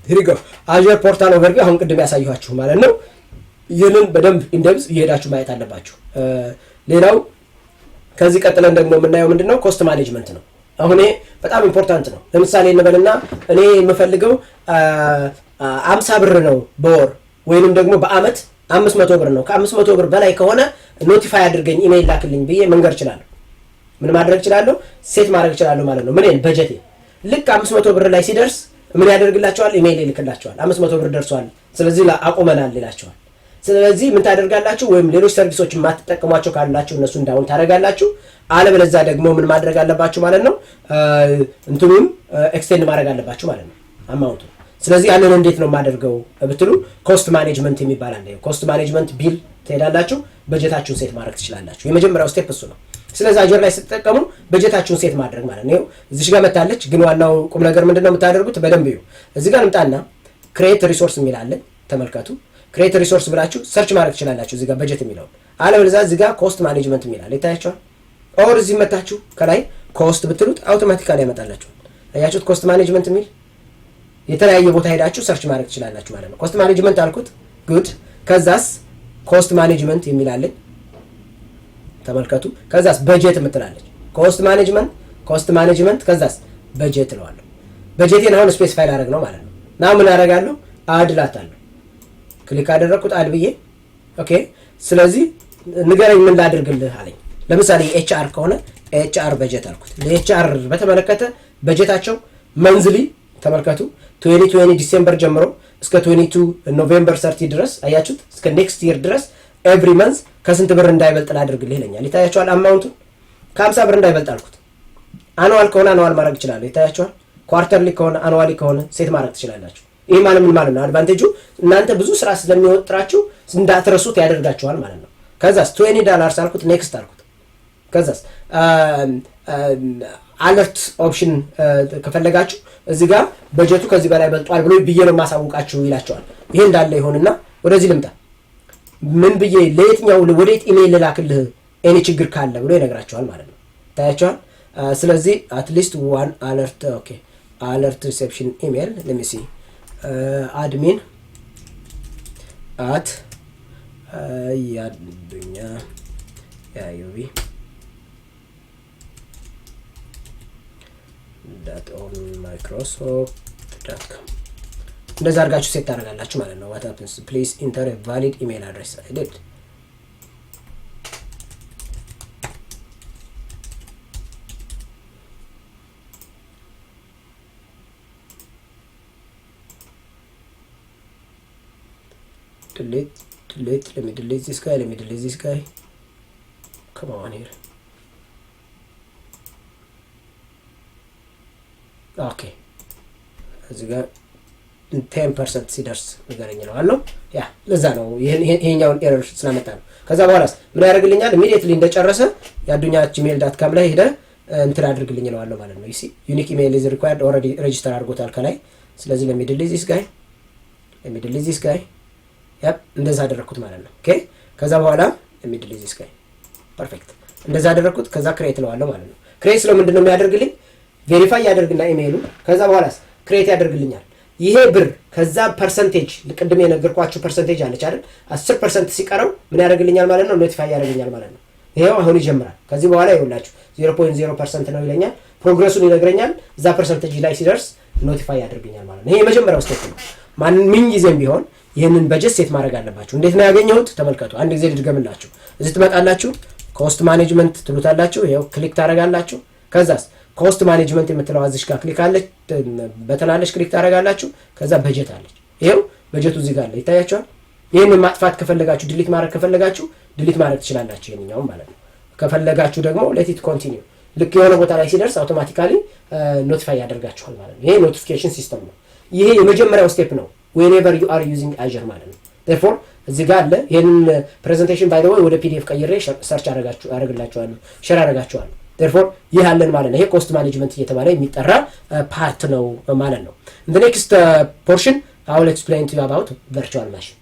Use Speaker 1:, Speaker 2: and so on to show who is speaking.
Speaker 1: here you go Azure portal overview አሁን ቅድም ያሳየኋችሁ ማለት ነው ይሄንን በደንብ ኢንደብስ ይሄዳችሁ ማየት አለባችሁ ሌላው ከዚህ ቀጥለን ደግሞ የምናየው ምንድነው ኮስት ማኔጅመንት ነው አሁን በጣም ኢምፖርታንት ነው ለምሳሌ እንበልና እኔ የምፈልገው 50 ብር ነው በወር ወይንም ደግሞ በአመት 500 ብር ነው ከ500 ብር በላይ ከሆነ ኖቲፋይ አድርገኝ ኢሜል ላክልኝ ብዬ መንገር ይችላል ምን ማድረግ ይችላል ሴት ማድረግ ይችላል ማለት ነው ምን በጀቴ ልክ 500 ብር ላይ ሲደርስ ምን ያደርግላቸዋል ኢሜል ይልክላቸዋል 500 ብር ደርሷል ስለዚህ አቆመናል ይላቸዋል ስለዚህ ምን ታደርጋላችሁ ወይም ሌሎች ሰርቪሶች ማትጠቀሟቸው ካላችሁ እነሱ እንዳውን ታደርጋላችሁ አለበለዚያ ደግሞ ምን ማድረግ አለባችሁ ማለት ነው እንትኑን ኤክስቴንድ ማድረግ አለባችሁ ማለት ነው አማውንቱ ስለዚህ ያንን እንዴት ነው ማደርገው ብትሉ ኮስት ማኔጅመንት የሚባል አለ ኮስት ማኔጅመንት ቢል ትሄዳላችሁ በጀታችሁን ሴት ማድረግ ትችላላችሁ የመጀመሪያው ስቴፕ እሱ ነው ስለዚህ አጀር ላይ ስትጠቀሙ በጀታችሁን ሴት ማድረግ ማለት ነው እዚህ ጋር መታለች ግን ዋናው ቁም ነገር ምንድነው የምታደርጉት በደንብ እዩ እዚህ ጋር እንጣና ክሬት ሪሶርስ የሚላል ተመልከቱ ክሬት ሪሶርስ ብላችሁ ሰርች ማድረግ ትችላላችሁ እዚህ ጋር በጀት የሚለው አለበለዚያ እዚህ ጋር ኮስት ማኔጅመንት የሚላል ይታያችኋል ኦር እዚህ መታችሁ ከላይ ኮስት ብትሉት አውቶማቲካሊ ያመጣላችሁ አያችሁት ኮስት ማኔጅመንት የሚል የተለያየ ቦታ ሄዳችሁ ሰርች ማድረግ ትችላላችሁ ማለት ነው ኮስት ማኔጅመንት አልኩት ጉድ ከዛስ ኮስት ማኔጅመንት የሚላል ተመልከቱ ከዛስ በጀት የምትላለች ኮስት ማኔጅመንት ከዛስ በጀት ነው በጀቴን አሁን ስፔሲፋይ አደረግ ነው ማለት ነው ናው ምን አደርጋለሁ አድ ላታለሁ ክሊክ አደረኩት አድ ብዬ ኦኬ ስለዚህ ንገረኝ ምን ላድርግልህ አለኝ ለምሳሌ ኤችአር ከሆነ ኤችአር በጀት አልኩት ለኤችአር በተመለከተ በጀታቸው መንዝሊ ተመልከቱ 2020 ዲሴምበር ጀምሮ እስከ 22 ኖቬምበር 30 ድረስ አያችሁት እስከ ኔክስት ይር ድረስ ኤቭሪ መንዝ ከስንት ብር እንዳይበልጥ ላድርግልህ ይለኛል ይታያችኋል አማውንቱ ከ50 ብር እንዳይበልጥ አልኩት አኑዋል ከሆነ አኑዋል ማድረግ ይችላል ይታያችኋል ኳርተርሊ ከሆነ አኑዋሊ ከሆነ ሴት ማድረግ ትችላላችሁ ይሄ ማለት ምን ማለት ነው አድቫንቴጁ እናንተ ብዙ ስራ ስለሚወጥራችሁ እንዳትረሱት ያደርጋችኋል ማለት ነው ከዛስ $20 አልኩት ኔክስት አልኩት ከዛስ አለርት ኦፕሽን ከፈለጋችሁ እዚህ ጋር በጀቱ ከዚህ በላይ በልጧል ብሎ ብዬ ነው ማሳውቃችሁ ይላችኋል ይሄ እንዳለ ይሆንና ወደዚህ ልምጣ ምን ብዬ ለየትኛው ወዴት ኢሜል ልላክልህ እኔ ችግር ካለ ብሎ ይነግራችኋል ማለት ነው ታያችኋል ስለዚህ at least one alert okay alert reception email let me see admin at yadunya yayubi .onmicrosoft.com እንደዛ አድርጋችሁ ሴት ታደርጋላችሁ ማለት ነው what happens please enter a valid email address I did delete let me delete this guy come on here okay እዚህ ጋር 10% ሲደርስ ነገርኝ ነው አለው ያ ለዛ ነው ይሄኛውን ኤረር ስለመጣ ነው ከዛ በኋላስ ምን ያደርግልኛል ኢሚዲየትሊ እንደጨረሰ ያዱኛ gmail.com ላይ ሄደ እንትን አድርግልኝ ነው አለው ማለት ነው you see unique email is required already register አድርጎታል ከላይ ስለዚህ let me delete this guy ያፕ እንደዛ አደረኩት ማለት ነው ኦኬ ከዛ በኋላ let me delete this guy perfect እንደዛ አደረኩት ከዛ ክሬት ነው አለው ማለት ነው ክሬት ስለ ምንድነው የሚያደርግልኝ ቬሪፋይ ያደርግና ኢሜይሉ ከዛ በኋላስ ክሬት ያደርግልኛል ይሄ ብር ከዛ ፐርሰንቴጅ ለቅድም የነገርኳችሁ ፐርሰንቴጅ አለች አይደል 10% ሲቀረው ምን ያደርግልኛል ማለት ነው ኖቲፋይ ያደርግልኛል ማለት ነው ይሄው አሁን ይጀምራል ከዚህ በኋላ ይውላችሁ 0.0% ነው ይለኛል ፕሮግረሱን ይነግረኛል እዛ ፐርሰንቴጅ ላይ ሲደርስ ኖቲፋይ ያደርግልኛል ማለት ነው ይሄ የመጀመሪያው ስቴፕ ነው ምን ጊዜም ቢሆን ይሄንን በጀት ሴት ማድረግ አለባችሁ እንዴት ነው ያገኘሁት ተመልከቱ አንድ ጊዜ ልድገምላችሁ እዚህ ትመጣላችሁ ኮስት ማኔጅመንት ትሉታላችሁ ይሄው ክሊክ ታደርጋላችሁ ከዛስ ኮስት ማኔጅመንት የምትለው አዝሽ ጋር ክሊክ አለች በተናለሽ ክሊክ ታደርጋላችሁ ከዛ በጀት አለች ይሄው በጀቱ እዚህ ጋር አለ ይታያችኋል ይሄንን ማጥፋት ከፈለጋችሁ ዲሊት ማድረግ ከፈለጋችሁ ዲሊት ማድረግ ትችላላችሁ ይሄንኛው ማለት ነው ከፈለጋችሁ ደግሞ let it continue ልክ የሆነ ቦታ ላይ ሲደርስ አውቶማቲካሊ ኖቲፋይ ያደርጋችኋል ማለት ነው ይሄ ኖቲፊኬሽን ሲስተም ነው ይሄ የመጀመሪያው ስቴፕ ነው whenever you are using Azure ማለት ነው therefore እዚህ ጋር አለ ይሄንን ፕሬዘንቴሽን ባይ ዘ ወይ ወደ PDF ቀይሬ ሰርች አደርግላችኋለሁ ሼር አደርጋችኋለሁ therefore ይሄ አለን ማለት ነው ይሄ ኮስት ማኔጅመንት እየተባለ የሚጠራ ፓርት ነው ማለት ነው in the next portion I will explain to you about virtual machine